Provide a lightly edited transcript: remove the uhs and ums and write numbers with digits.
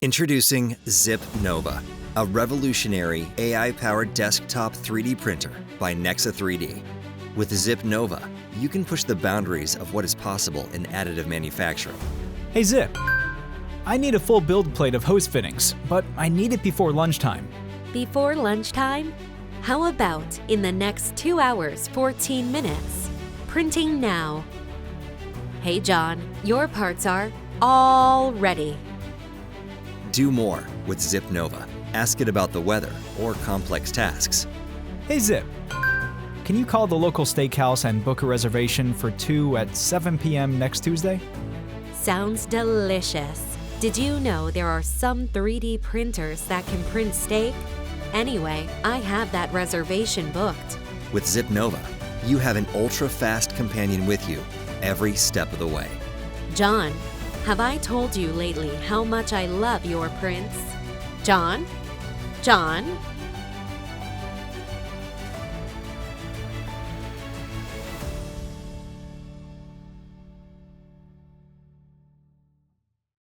Introducing XiP Nova, a revolutionary AI-powered desktop 3D printer by Nexa 3D. With XiP Nova, you can push the boundaries of what is possible in additive manufacturing. Hey XiP, I need a full build plate of hose fittings, but I need it before lunchtime. Before lunchtime? How about in the next 2 hours, 14 minutes? Printing now. Hey John, your parts are all ready. Do more with XiP Nova. Ask it about the weather or complex tasks. Hey XiP, can you call the local steakhouse and book a reservation for 2 at 7 p.m. next Tuesday? Sounds delicious. Did you know there are some 3D printers that can print steak? Anyway, I have that reservation booked. With XiP Nova, you have an ultra-fast companion with you every step of the way. John, have I told you lately how much I love your prints? John? John?